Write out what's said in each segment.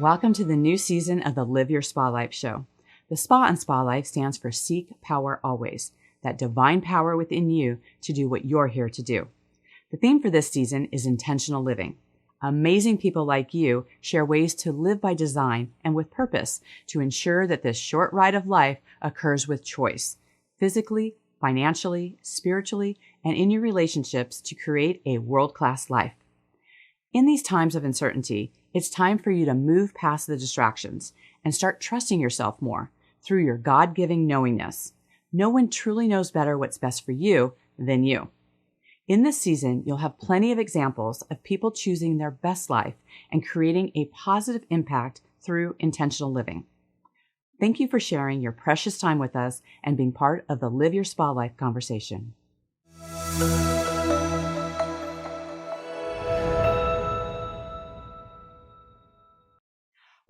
Welcome to the new season of the Live Your Spa Life show. The Spa in Spa Life stands for Seek Power Always, that divine power within you to do what you're here to do. The theme for this season is intentional living. Amazing people like you share ways to live by design and with purpose to ensure that this short ride of life occurs with choice, physically, financially, spiritually, and in your relationships to create a world-class life. In these times of uncertainty, it's time for you to move past the distractions and start trusting yourself more through your God-giving knowingness. No one truly knows better what's best for you than you. In this season, you'll have plenty of examples of people choosing their best life and creating a positive impact through intentional living. Thank you for sharing your precious time with us and being part of the Live Your Spa Life conversation.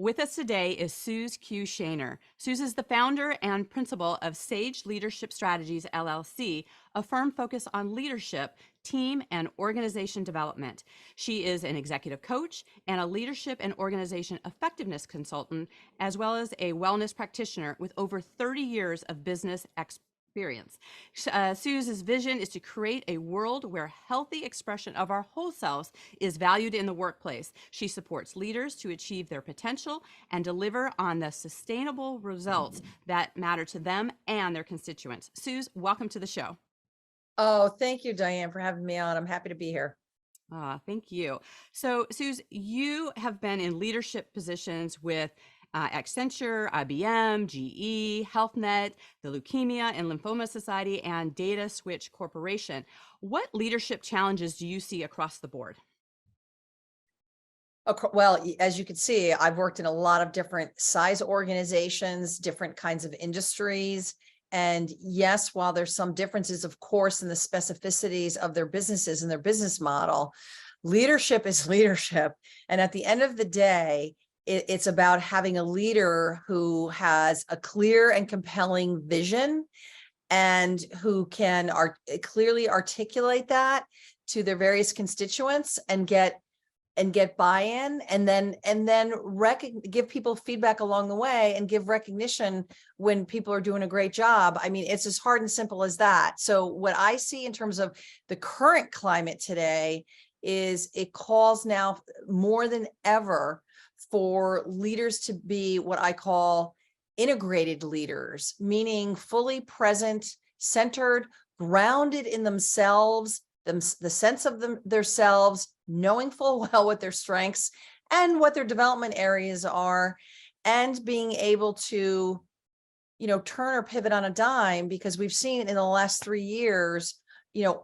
With us today is Suze Q. Suze is the founder and principal of Sage Leadership Strategies, LLC, a firm focused on leadership, team, and organization development. She is an executive coach and a leadership and organization effectiveness consultant, as well as a wellness practitioner with over 30 years of business experience. Suze's vision is to create a world where healthy expression of our whole selves is valued in the workplace. She supports leaders to achieve their potential and deliver on the sustainable results that matter to them and their constituents. Suze, welcome to the show. Oh, thank you, Diane, for having me on. I'm happy to be here. Thank you. So, Suze, you have been in leadership positions with Accenture, IBM, GE, Healthnet, the Leukemia and Lymphoma Society, and Data Switch Corporation. What leadership challenges do you see across the board? Well, as you can see, I've worked in a lot of different size organizations, different kinds of industries. And yes, while there's some differences, of course, in the specificities of their businesses and their business model, leadership is leadership. And at the end of the day, it's about having a leader who has a clear and compelling vision and who can clearly articulate that to their various constituents and get buy-in, and then give people feedback along the way and give recognition when people are doing a great job. I mean, it's as hard and simple as that. So what I see in terms of the current climate today is it calls now more than ever for leaders to be what I call integrated leaders, meaning fully present, centered, grounded in themselves, the sense of themselves, knowing full well what their strengths and what their development areas are, and being able to, turn or pivot on a dime, because we've seen in the last 3 years,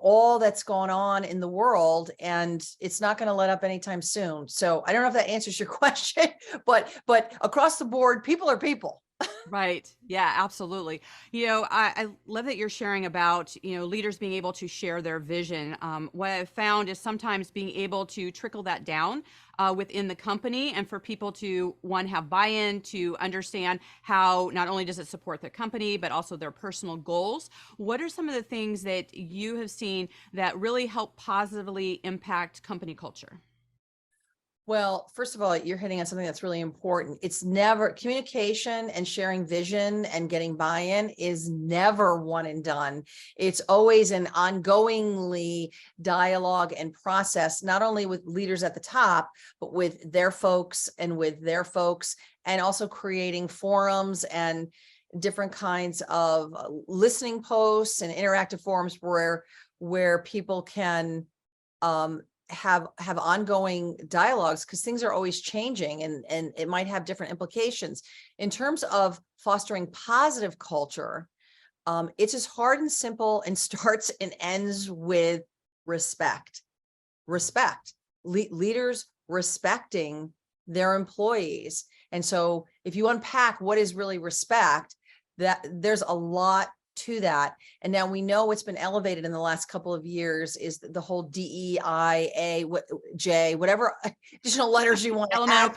all that's gone on in the world, and it's not going to let up anytime soon. So I don't know if that answers your question, but across the board, people are people. Right. Yeah, absolutely. I love that you're sharing about, leaders being able to share their vision. What I've found is sometimes being able to trickle that down within the company, and for people to, one, have buy-in, to understand how not only does it support the company, but also their personal goals. What are some of the things that you have seen that really help positively impact company culture? Well, first of all, you're hitting on something that's really important. It's never communication and sharing vision and getting buy-in is never one and done. It's always an ongoingly dialogue and process, not only with leaders at the top, but with their folks and with their folks, and also creating forums and different kinds of listening posts and interactive forums where people can have ongoing dialogues, because things are always changing and it might have different implications. In terms of fostering positive culture, it's as hard and simple and starts and ends with respect. Leaders respecting their employees. And so if you unpack what is really respect, that there's a lot to that. And now we know what's been elevated in the last couple of years is the whole DEIA, J, whatever additional letters you want to add.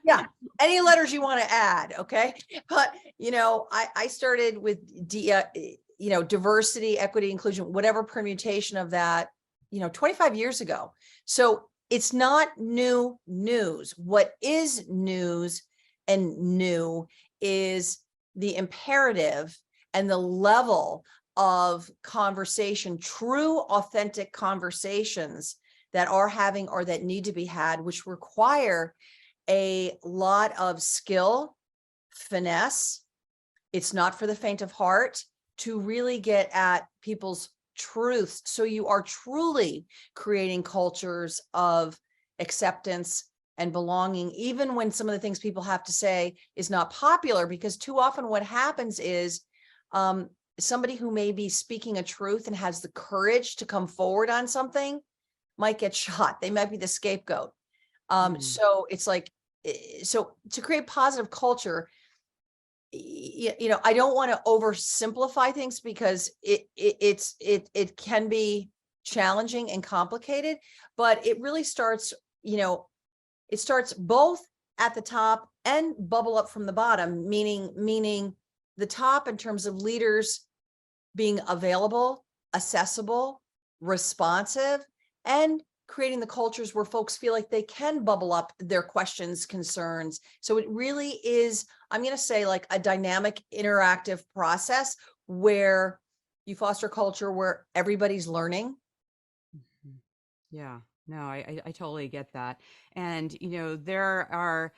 Yeah, any letters you want to add. Okay. But, I started with diversity, equity, inclusion, whatever permutation of that, 25 years ago. So it's not new news. What is news and new is the imperative and the level of conversation, true, authentic conversations that are having or that need to be had, which require a lot of skill, finesse. It's not for the faint of heart to really get at people's truths. So you are truly creating cultures of acceptance and belonging, even when some of the things people have to say is not popular, because too often what happens is somebody who may be speaking a truth and has the courage to come forward on something might get shot. They might be the scapegoat. So it's like, so to create positive culture, I don't want to oversimplify things because it can be challenging and complicated, but it really starts, it starts both at the top and bubble up from the bottom, meaning the top in terms of leaders being available, accessible, responsive, and creating the cultures where folks feel like they can bubble up their questions, concerns. So it really is, I'm going to say, like a dynamic, interactive process where you foster culture where everybody's learning. Yeah, no, I totally get that. And, there are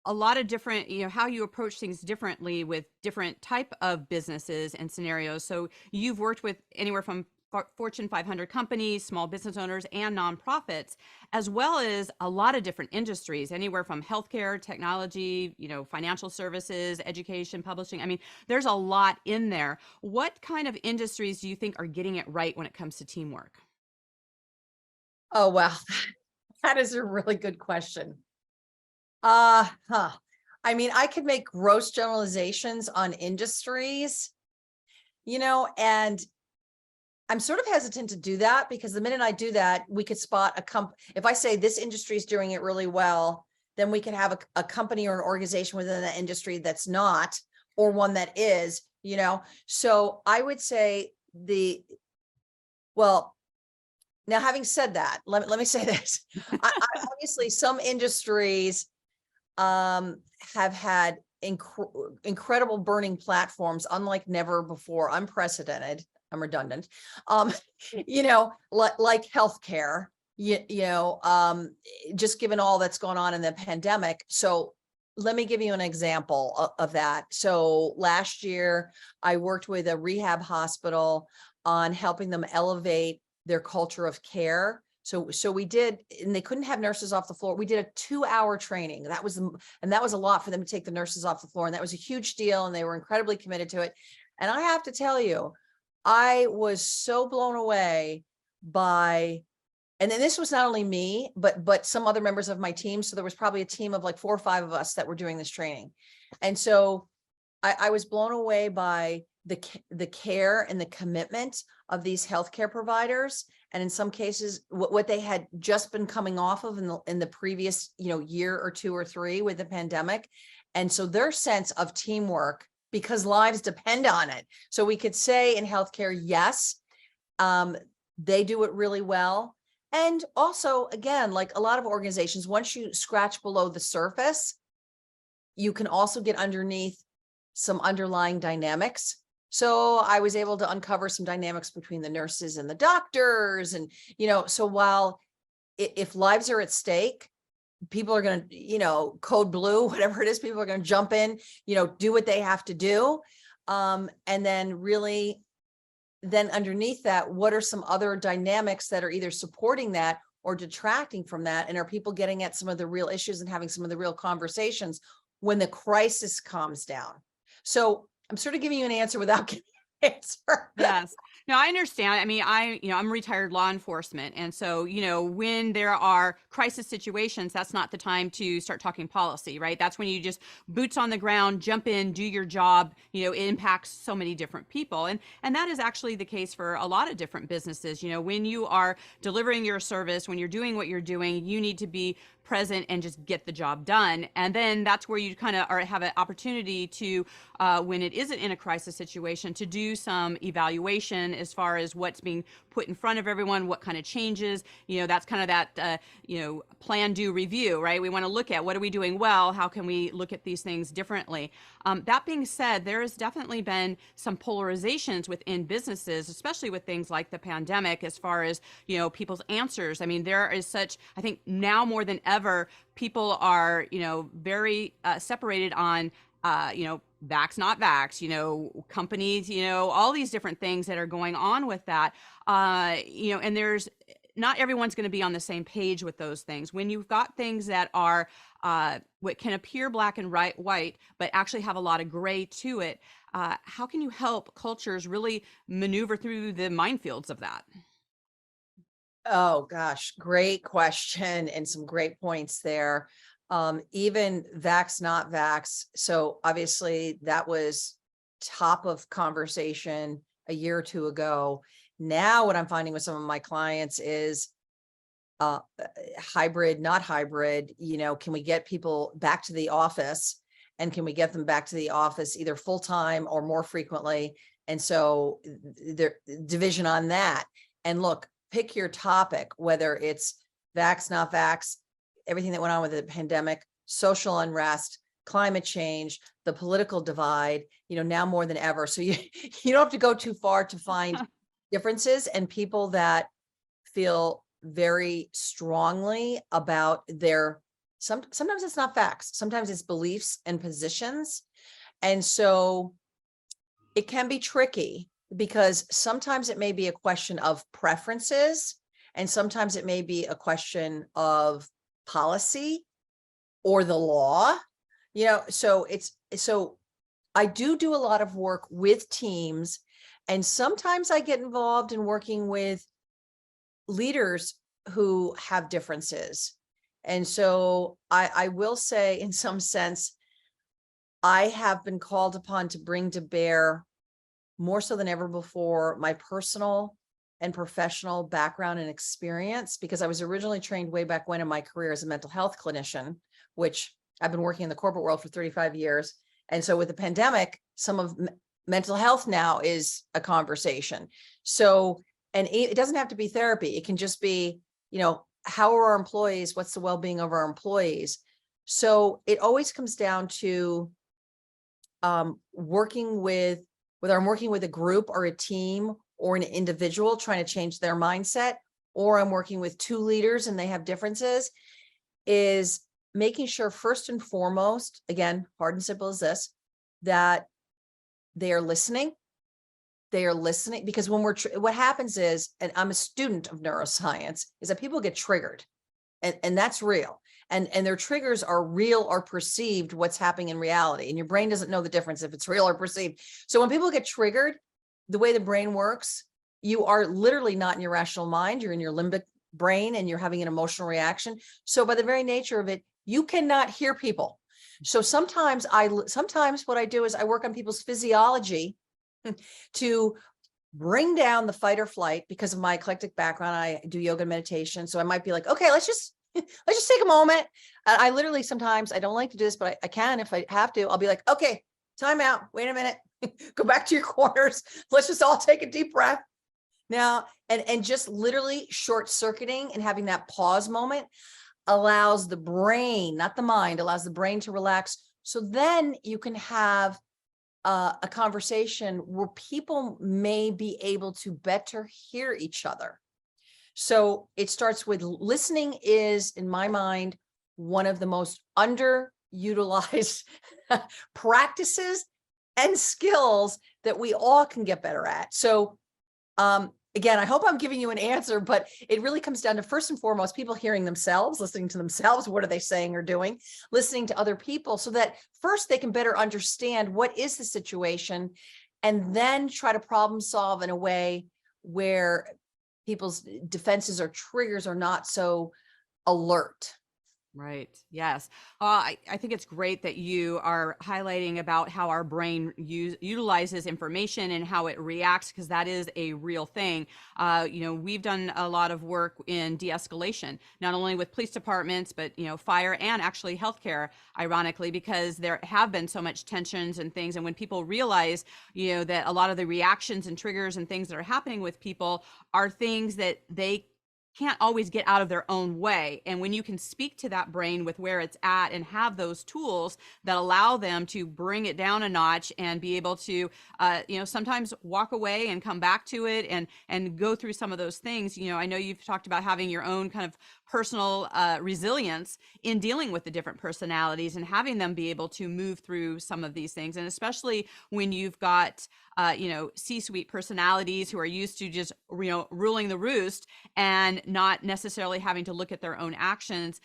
a lot of different, how you approach things differently with different type of businesses and scenarios. So you've worked with anywhere from Fortune 500 companies, small business owners, and nonprofits, as well as a lot of different industries, anywhere from healthcare, technology, financial services, education, publishing. I mean, there's a lot in there. What kind of industries do you think are getting it right when it comes to teamwork? Oh, wow. That is a really good question. I mean, I could make gross generalizations on industries, and I'm sort of hesitant to do that because the minute I do that, we could spot if I say this industry is doing it really well, then we can have a company or an organization within that industry that's not, or one that is, So I would say now having said that, let me say this. Obviously some industries have had incredible burning platforms, unlike never before, unprecedented. I'm redundant. Like healthcare, just given all that's going on in the pandemic. So let me give you an example of that. So last year, I worked with a rehab hospital on helping them elevate their culture of care. So we did, and they couldn't have nurses off the floor. We did a 2-hour training. That was a lot for them to take the nurses off the floor. And that was a huge deal. And they were incredibly committed to it. And I have to tell you, I was so blown away by, and then this was not only me, but some other members of my team. So there was probably a team of like 4 or 5 of us that were doing this training. And so I was blown away by the care and the commitment of these healthcare providers. And in some cases, what they had just been coming off of in the previous, year or 2 or 3 with the pandemic. And so their sense of teamwork, because lives depend on it. So we could say in healthcare, yes, they do it really well. And also, again, like a lot of organizations, once you scratch below the surface, you can also get underneath some underlying dynamics. So I was able to uncover some dynamics between the nurses and the doctors. And, so while if lives are at stake, people are going to, code blue, whatever it is, people are going to jump in, do what they have to do. And then really, then underneath that, what are some other dynamics that are either supporting that or detracting from that? And are people getting at some of the real issues and having some of the real conversations when the crisis calms down? So I'm sort of giving you an answer without giving you an answer. Yes. No, I understand. I mean, I'm retired law enforcement. And so, when there are crisis situations, that's not the time to start talking policy, right? That's when you just boots on the ground, jump in, do your job. It impacts so many different people. And that is actually the case for a lot of different businesses. When you are delivering your service, when you're doing what you're doing, you need to be present and just get the job done. And then that's where you kind of have an opportunity to, when it isn't in a crisis situation, to do some evaluation plan as far as what's being put in front of everyone, what kind of changes, that's kind of that, plan, do, review, right? We want to look at what are we doing well, how can we look at these things differently. That being said, there has definitely been some polarizations within businesses, especially with things like the pandemic, as far as, people's answers. I mean, there is such, I think now more than ever, people are, very separated on, vax, not vax, companies, all these different things that are going on with that. And there's, not everyone's going to be on the same page with those things. When you've got things that are what can appear black and white, but actually have a lot of gray to it, how can you help cultures really maneuver through the minefields of that? Oh gosh, great question and some great points there. Even vax, not vax. So obviously that was top of conversation a year or two ago. Now what I'm finding with some of my clients is hybrid, not hybrid. Can we get people back to the office, and can we get them back to the office either full time or more frequently? And so there division on that. And look, pick your topic, whether it's vax, not vax, everything that went on with the pandemic, social unrest, climate change, the political divide, now more than ever. So you don't have to go too far to find differences, and people that feel very strongly about their, sometimes it's not facts, sometimes it's beliefs and positions. And so it can be tricky, because sometimes it may be a question of preferences, and sometimes it may be a question of policy or the law, so I do a lot of work with teams, and sometimes I get involved in working with leaders who have differences. And so I will say, in some sense, I have been called upon to bring to bear, more so than ever before, my personal and professional background and experience, because I was originally trained way back when in my career as a mental health clinician, which I've been working in the corporate world for 35 years. And so with the pandemic, some of mental health now is a conversation. So, and it doesn't have to be therapy. It can just be, how are our employees? What's the well-being of our employees? So it always comes down to working with, whether I'm working with a group or a team or an individual trying to change their mindset, or I'm working with two leaders and they have differences, is making sure first and foremost, again, hard and simple as this, that they are listening. They are listening, because when what happens is, and I'm a student of neuroscience, is that people get triggered, and that's real. And their triggers are real or perceived, what's happening in reality. And your brain doesn't know the difference if it's real or perceived. So when people get triggered, the way the brain works, you are literally not in your rational mind, you're in your limbic brain, and you're having an emotional reaction. So by the very nature of it, you cannot hear people. So sometimes what I do is I work on people's physiology to bring down the fight or flight. Because of my eclectic background, I do yoga and meditation. So I might be like, okay, let's just take a moment. And I literally, sometimes I don't like to do this, but I can, if I have to, I'll be like, okay, time out, wait a minute, go back to your corners. Let's just all take a deep breath now. And just literally short circuiting and having that pause moment allows the brain, not the mind, allows the brain to relax. So then you can have a conversation where people may be able to better hear each other. So it starts with listening is, in my mind, one of the most underutilized practices and skills that we all can get better at. So again, I hope I'm giving you an answer, but it really comes down to, first and foremost, people hearing themselves, listening to themselves. What are they saying or doing? Listening to other people, so that first they can better understand what is the situation, and then try to problem solve in a way where people's defenses or triggers are not so alert. Right. Yes. I think it's great that you are highlighting about how our brain utilizes information and how it reacts, because that is a real thing. We've done a lot of work in de-escalation, not only with police departments, but, fire and actually healthcare, ironically, because there have been so much tensions and things. And when people realize, that a lot of the reactions and triggers and things that are happening with people are things that they can't always get out of their own way. And when you can speak to that brain with where it's at and have those tools that allow them to bring it down a notch and be able to, sometimes walk away and come back to it and go through some of those things. I know you've talked about having your own kind of personal resilience in dealing with the different personalities and having them be able to move through some of these things. And especially when you've got, C-suite personalities who are used to just, ruling the roost and not necessarily having to look at their own actions.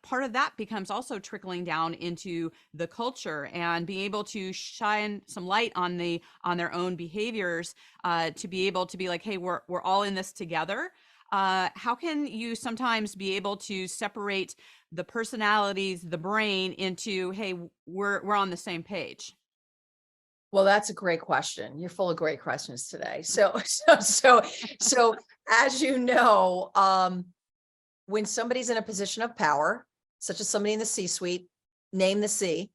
Part of that becomes also trickling down into the culture and being able to shine some light on their own behaviors, to be able to be like, hey, we're all in this together. How can you sometimes be able to separate the personalities, the brain into, hey, we're on the same page? Well, that's a great question. You're full of great questions today. So as you know, when somebody's in a position of power, such as somebody in the C-suite, name the C,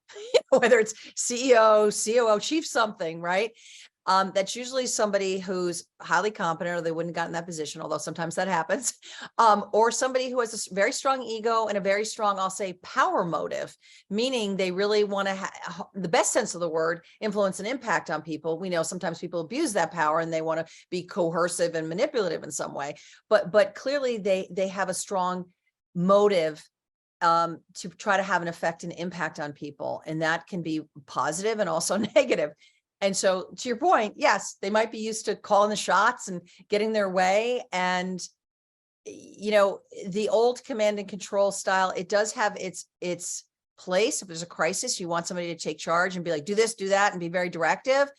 whether it's CEO, COO, chief something, right? That's usually somebody who's highly competent, or they wouldn't have gotten that position, although sometimes that happens, or somebody who has a very strong ego and a very strong, I'll say, power motive, meaning they really want to have the best sense of the word, influence and impact on people. We know sometimes people abuse that power and they want to be coercive and manipulative in some way, but clearly they have a strong motive to try to have an effect and impact on people, and that can be positive and also negative. And so to your point, yes, they might be used to calling the shots and getting their way. And, the old command and control style, it does have its place. If there's a crisis, you want somebody to take charge and be like, do this, do that, and be very directive.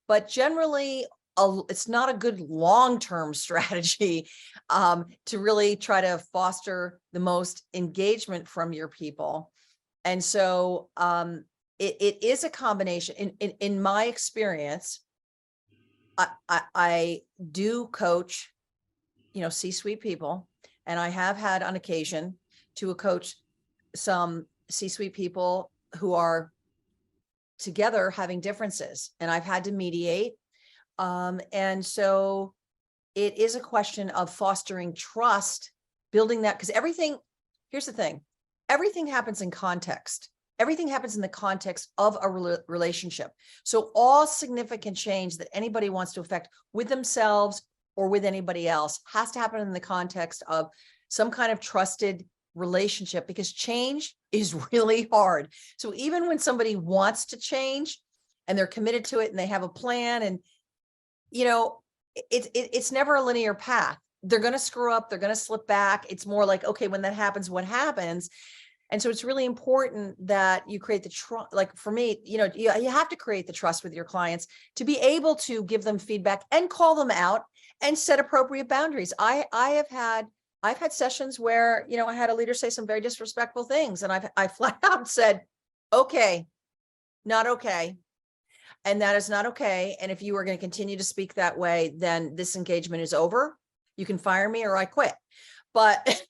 But generally, it's not a good long-term strategy to really try to foster the most engagement from your people. And so, it is a combination. In my experience, I do coach, C-suite people, and I have had on occasion to coach some C-suite people who are together having differences, and I've had to mediate. And so it is a question of fostering trust, building that, because here's the thing, everything happens in context. Everything happens in the context of a relationship. So all significant change that anybody wants to affect with themselves or with anybody else has to happen in the context of some kind of trusted relationship, because change is really hard. So even when somebody wants to change and they're committed to it and they have a plan, and, it's never a linear path. They're going to screw up. They're going to slip back. It's more like, okay, when that happens, what happens? And so it's really important that you create the trust. Like for me, you have to create the trust with your clients to be able to give them feedback and call them out and set appropriate boundaries. I've had sessions where, I had a leader say some very disrespectful things, and I flat out said, okay, not okay. And that is not okay. And if you are going to continue to speak that way, then this engagement is over. You can fire me or I quit. But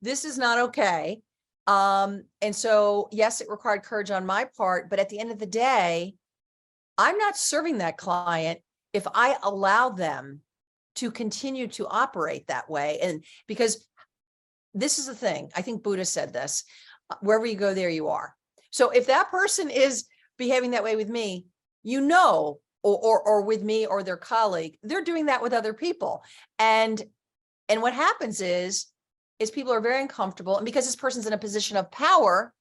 this is not okay. And so, yes, it required courage on my part, but at the end of the day, I'm not serving that client if I allow them to continue to operate that way. And because this is the thing, I think Buddha said this, wherever you go, there you are. So if that person is behaving that way with me, or with me or their colleague, they're doing that with other people. And what happens is people are very uncomfortable. And because this person's in a position of power,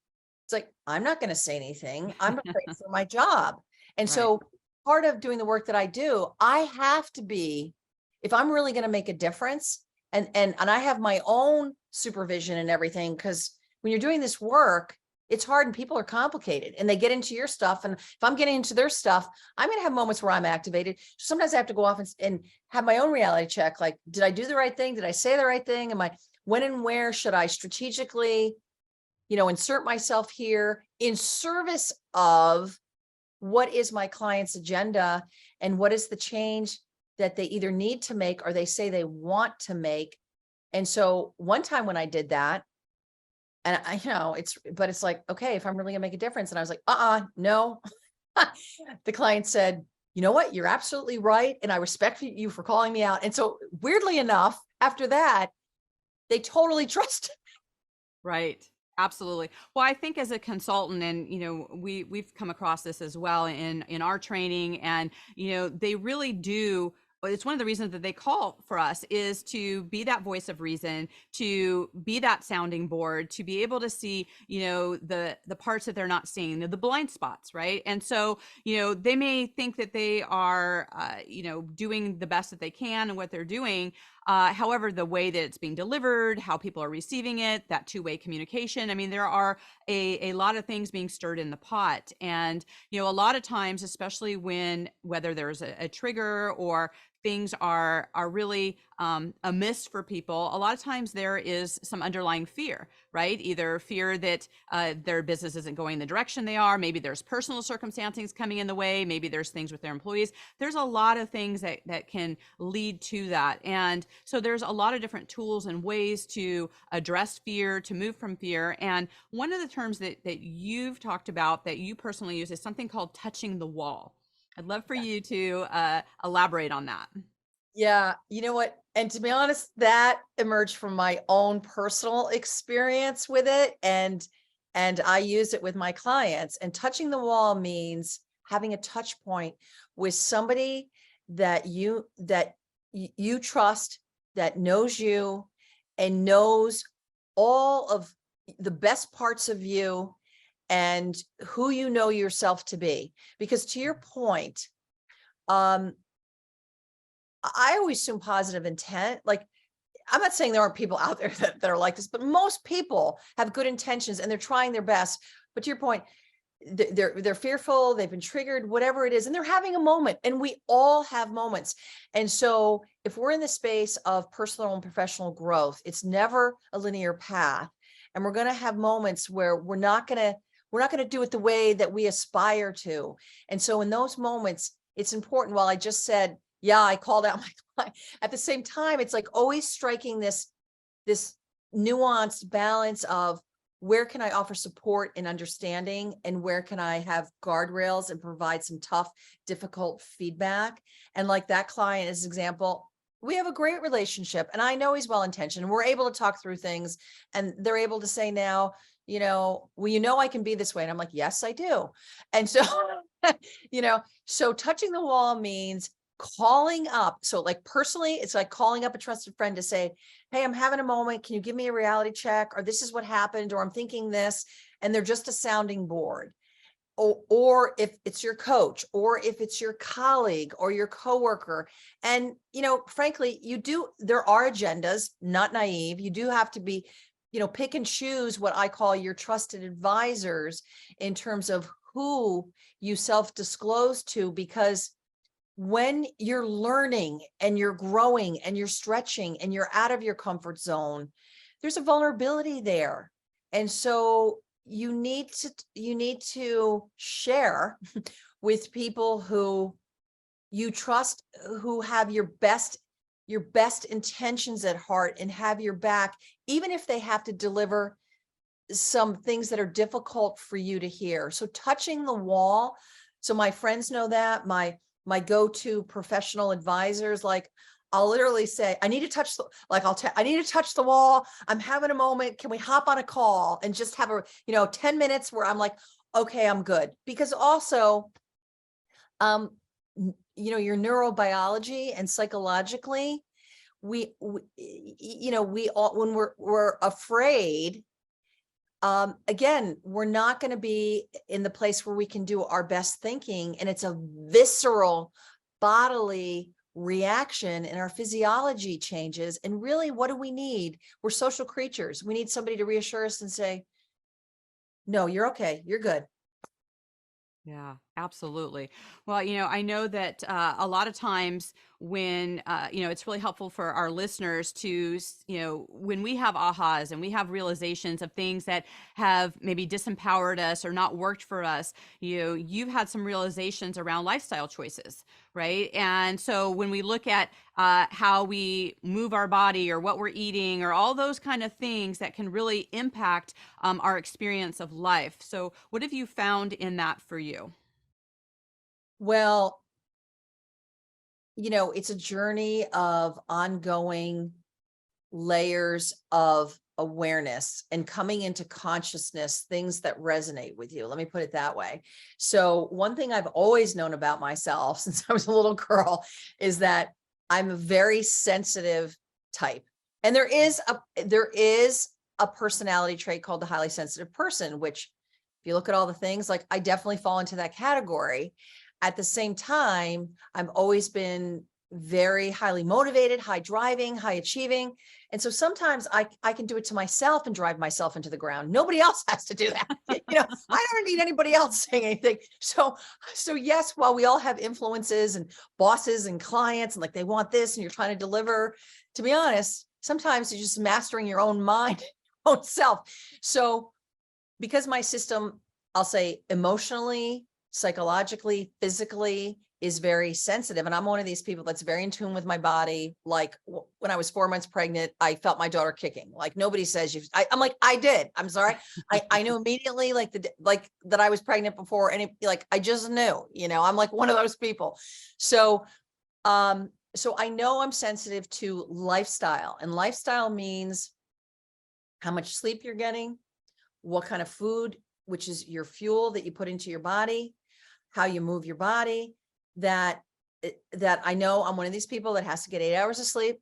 it's like, I'm not going to say anything. I'm afraid for my job. And so part of doing the work that I do, I have to be, if I'm really going to make a difference, and I have my own supervision and everything, because when you're doing this work, it's hard and people are complicated and they get into your stuff. And if I'm getting into their stuff, I'm going to have moments where I'm activated. Sometimes I have to go off and have my own reality check. Like, did I do the right thing? Did I say the right thing? when and where should I strategically, insert myself here in service of what is my client's agenda and what is the change that they either need to make or they say they want to make. And so one time when I did that, and it's like, okay, if I'm really gonna make a difference. And I was like, no. The client said, you know what, you're absolutely right. And I respect you for calling me out. And so weirdly enough, after that, they totally trusted. Right. Absolutely. Well, I think as a consultant, and we've come across this as well in our training, and they really do. It's one of the reasons that they call for us is to be that voice of reason, to be that sounding board, to be able to see, the parts that they're not seeing, the blind spots, right? And so, they may think that they are, doing the best that they can and what they're doing. However, the way that it's being delivered, how people are receiving it, that two-way communication. I mean, there are a lot of things being stirred in the pot. And, a lot of times, especially whether there's a trigger or things are really amiss for people, a lot of times there is some underlying fear, right? Either fear that their business isn't going the direction they are. Maybe there's personal circumstances coming in the way. Maybe there's things with their employees. There's a lot of things that can lead to that. And so there's a lot of different tools and ways to address fear, to move from fear. And one of the terms that you've talked about that you personally use is something called touching the wall. I'd love for you to elaborate on that. Yeah, you know what? And to be honest, that emerged from my own personal experience with it. And I use it with my clients. And touching the wall means having a touch point with somebody that you trust, that knows you and knows all of the best parts of you and who you know yourself to be. Because to your point, I always assume positive intent. Like, I'm not saying there aren't people out there that are like this, but most people have good intentions and they're trying their best. But to your point, they're fearful, they've been triggered, whatever it is, and they're having a moment, and we all have moments. And so if we're in the space of personal and professional growth, it's never a linear path. And we're going to have moments where we're not going to do it the way that we aspire to. And so in those moments, it's important. While I just said, yeah, I called out my client, at the same time, it's like always striking this nuanced balance of where can I offer support and understanding, and where can I have guardrails and provide some tough, difficult feedback. And like that client as an example, we have a great relationship and I know he's well-intentioned and we're able to talk through things, and they're able to say now, well, I can be this way. And I'm like, yes, I do. And so, so touching the wall means calling up. So like personally, it's like calling up a trusted friend to say, hey, I'm having a moment. Can you give me a reality check? Or this is what happened, or I'm thinking this, and they're just a sounding board. Or if it's your coach, or if it's your colleague or your coworker. And, frankly, there are agendas, not naive. You do have to be, pick and choose what I call your trusted advisors in terms of who you self-disclose to, because when you're learning and you're growing and you're stretching and you're out of your comfort zone, there's a vulnerability there. And so you need to share with people who you trust, who have your best intentions at heart and have your back, even if they have to deliver some things that are difficult for you to hear. So touching the wall. So my friends know that, my go-to professional advisors, like I'll literally say, I need to touch I need to touch the wall. I'm having a moment. Can we hop on a call and just have 10 minutes where I'm like, okay, I'm good. Because also, your neurobiology and psychologically, we all, when we're afraid, again, we're not going to be in the place where we can do our best thinking. And it's a visceral bodily reaction, and our physiology changes. And really, what do we need? We're social creatures. We need somebody to reassure us and say, no, you're okay. You're good. Yeah. Absolutely. Well, I know that a lot of times when, it's really helpful for our listeners to, when we have ahas and we have realizations of things that have maybe disempowered us or not worked for us, you've had some realizations around lifestyle choices, right? And so when we look at how we move our body or what we're eating or all those kind of things that can really impact our experience of life. So what have you found in that for you? Well, it's a journey of ongoing layers of awareness and coming into consciousness, things that resonate with you. Let me put it that way. So one thing I've always known about myself since I was a little girl is that I'm a very sensitive type. And there is a personality trait called the highly sensitive person, which if you look at all the things, like I definitely fall into that category. At the same time, I've always been very highly motivated, high driving, high achieving. And so sometimes I can do it to myself and drive myself into the ground. Nobody else has to do that. I don't need anybody else saying anything. So yes, while we all have influences and bosses and clients and like they want this and you're trying to deliver, to be honest, sometimes you're just mastering your own mind, own self. So because my system, I'll say emotionally, psychologically, physically is very sensitive. And I'm one of these people that's very in tune with my body. Like when I was 4 months pregnant, I felt my daughter kicking. Like nobody says I'm like, I did. I'm sorry. I knew immediately like that I was pregnant before. And I just knew, I'm like one of those people. So I know I'm sensitive to lifestyle, and lifestyle means how much sleep you're getting, what kind of food, which is your fuel that you put into your body, how you move your body, that I know I'm one of these people that has to get 8 hours of sleep.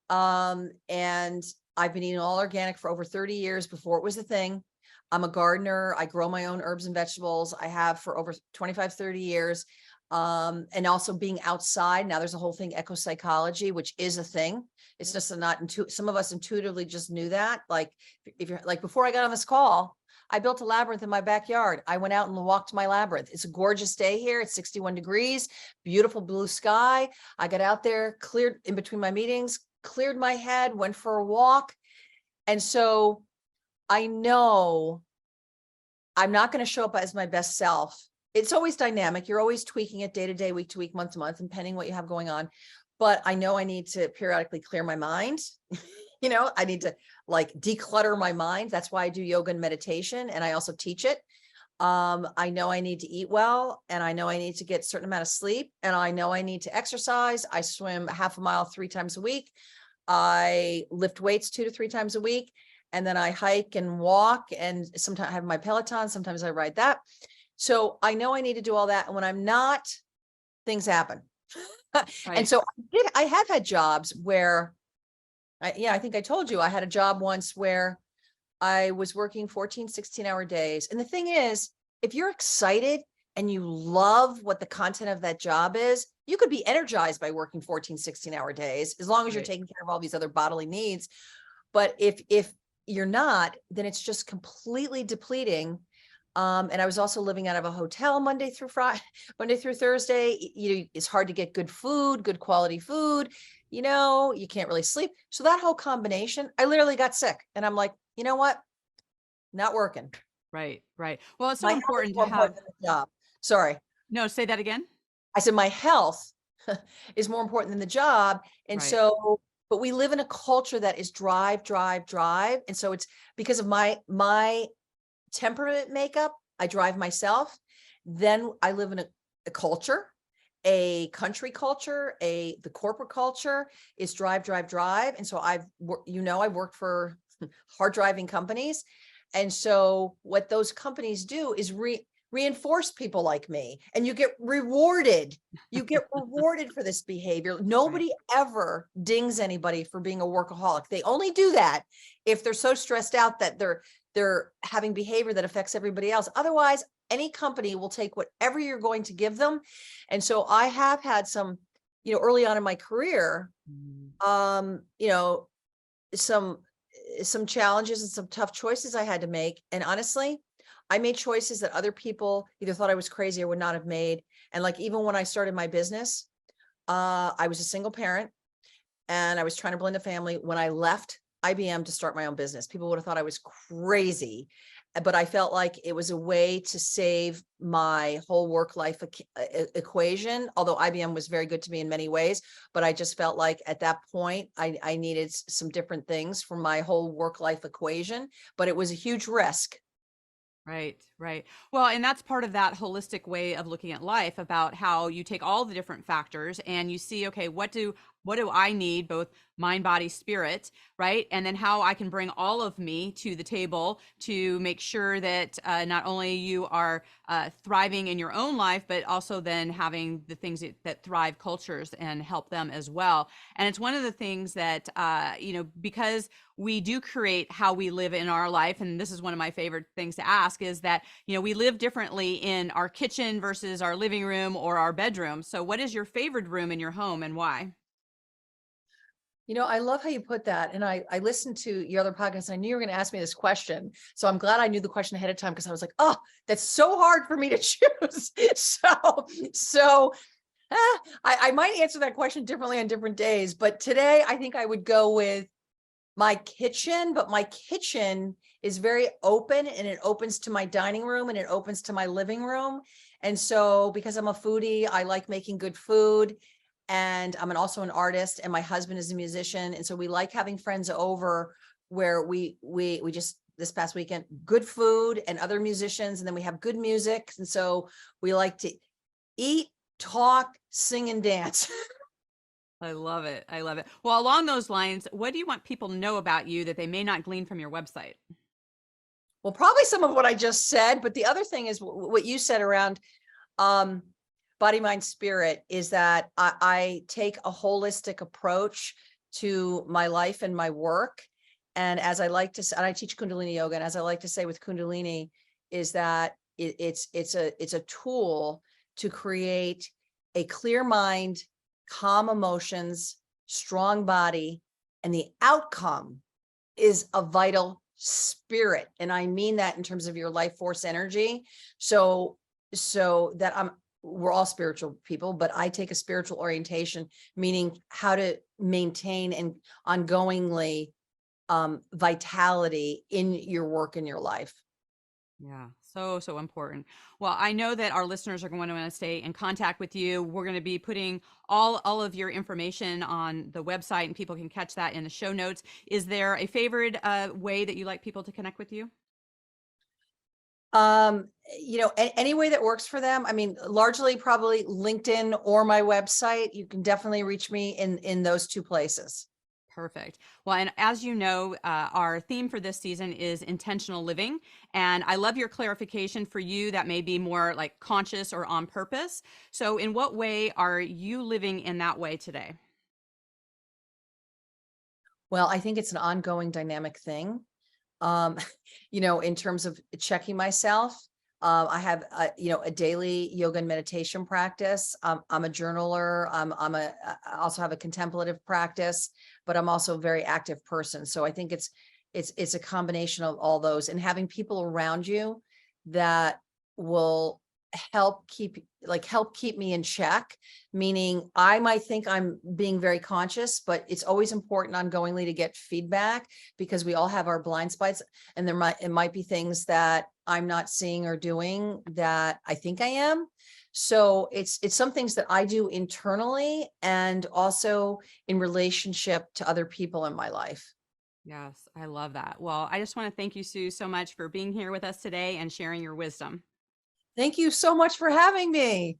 And I've been eating all organic for over 30 years before it was a thing. I'm a gardener. I grow my own herbs and vegetables. I have for over 25, 30 years. And also being outside. Now there's a whole thing, eco psychology, which is a thing. It's just some of us intuitively just knew that. Like if you're like, before I got on this call, I built a labyrinth in my backyard. I went out and walked my labyrinth. It's a gorgeous day here. It's 61 degrees, beautiful blue sky. I got out there, cleared in between my meetings, cleared my head, went for a walk. And so I know I'm not going to show up as my best self. It's always dynamic. You're always tweaking it day to day, week to week, month to month, depending what you have going on. But I know I need to periodically clear my mind. I need to like declutter my mind. That's why I do yoga and meditation. And I also teach it. I know I need to eat well, and I know I need to get a certain amount of sleep, and I know I need to exercise. I swim half a mile 3 times a week. I lift weights 2 to 3 times a week. And then I hike and walk, and sometimes I have my Peloton. Sometimes I ride that. So I know I need to do all that. And when I'm not, things happen. Right. And so I have had jobs where I think I told you I had a job once where I was working 14, 16-hour days. And the thing is, if you're excited and you love what the content of that job is, you could be energized by working 14, 16-hour days, as long as you're taking care of all these other bodily needs. But if you're not, then it's just completely depleting. And I was also living out of a hotel Monday through Thursday. It's hard to get good food, good quality food. You can't really sleep. So that whole combination, I literally got sick, and I'm like, you know what? Not working. Right. Well, it's so My health is important to more have. important than the job. Sorry. No, say that again. I said my health is more important than the job. And Right. so, but we live in a culture that is drive. And so it's because of my temperament makeup, I drive myself. Then I live in a culture, a country culture, the corporate culture is drive. And so I've worked for hard driving companies. And so what those companies do is reinforce people like me, and you get rewarded. You get rewarded for this behavior. Nobody ever dings anybody for being a workaholic. They only do that if they're so stressed out that they're having behavior that affects everybody else. Otherwise, any company will take whatever you're going to give them. And so I have had some, early on in my career, some challenges and some tough choices I had to make. And honestly, I made choices that other people either thought I was crazy or would not have made. And like, even when I started my business, I was a single parent and I was trying to blend a family. When I left IBM to start my own business, people would have thought I was crazy, but I felt like it was a way to save my whole work life equation. Although IBM was very good to me in many ways, but I just felt like at that point, I needed some different things for my whole work life equation, but it was a huge risk. Right, right. Well, and that's part of that holistic way of looking at life, about how you take all the different factors and you see, okay, what do I need, both mind, body, spirit, right? And then how I can bring all of me to the table to make sure that not only you are thriving in your own life, but also then having the things that thrive cultures and help them as well. And it's one of the things that, because we do create how we live in our life. And this is one of my favorite things to ask, is that, we live differently in our kitchen versus our living room or our bedroom. So what is your favorite room in your home and why? I love how you put that. And I listened to your other podcast. I knew you were going to ask me this question. So I'm glad I knew the question ahead of time, because I was like, oh, that's so hard for me to choose. So I might answer that question differently on different days. But today I think I would go with my kitchen, but my kitchen is very open and it opens to my dining room and it opens to my living room. And so because I'm a foodie, I like making good food. And I'm also an artist, and my husband is a musician. And so we like having friends over where we just, this past weekend, good food and other musicians. And then we have good music. And so we like to eat, talk, sing, and dance. I love it. I love it. Well, along those lines, what do you want people to know about you that they may not glean from your website? Well, probably some of what I just said, but the other thing is what you said around body, mind, spirit, is that I take a holistic approach to my life and my work. And as I like to say, and I teach Kundalini yoga, and as I like to say with Kundalini, is that it's a tool to create a clear mind, calm emotions, strong body, and the outcome is a vital spirit. And I mean that in terms of your life force energy. So that we're all spiritual people, but I take a spiritual orientation, meaning how to maintain and ongoingly vitality in your work and your life. Yeah, so important. Well, I know that our listeners are going to want to stay in contact with you. We're going to be putting all of your information on the website, and people can catch that in the show notes. Is there a favorite way that you like people to connect with you? Any way that works for them. I mean, largely probably LinkedIn or my website. You can definitely reach me in those two places. Perfect. Well, and as you know, our theme for this season is intentional living. And I love your clarification. For you, that may be more like conscious or on purpose. So in what way are you living in that way today? Well, I think it's an ongoing dynamic thing. Um, in terms of checking myself, I have a daily yoga and meditation practice. I'm a journaler. I also have a contemplative practice, but I'm also a very active person. So I think it's a combination of all those, and having people around you that will help keep me in check. Meaning I might think I'm being very conscious, but it's always important ongoingly to get feedback, because we all have our blind spots, and it might be things that I'm not seeing or doing that I think I am. So it's some things that I do internally and also in relationship to other people in my life. Yes, I love that. Well, I just want to thank you, Sue, so much for being here with us today and sharing your wisdom. Thank you so much for having me.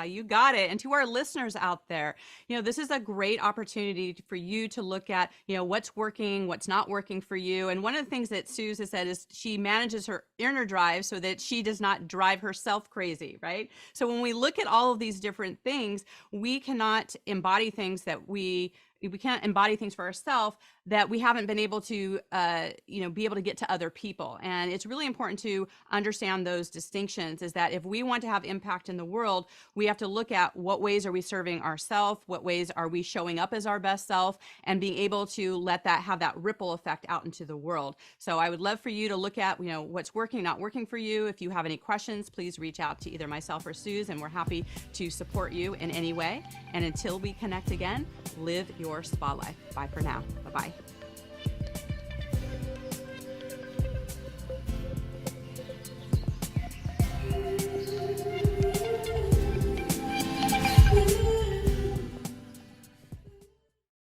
You got it. And to our listeners out there, this is a great opportunity for you to look at, what's working, what's not working for you. And one of the things that Suze has said is she manages her inner drive so that she does not drive herself crazy, right? So when we look at all of these different things, we cannot embody things that we we can't embody things for ourselves that we haven't been able to, be able to get to other people. And it's really important to understand those distinctions, is that if we want to have impact in the world, we have to look at what ways are we serving ourselves, what ways are we showing up as our best self, and being able to let that have that ripple effect out into the world. So I would love for you to look at, what's working, not working for you. If you have any questions, please reach out to either myself or Suze, and we're happy to support you in any way. And until we connect again, live your spa life. Bye for now. Bye-bye.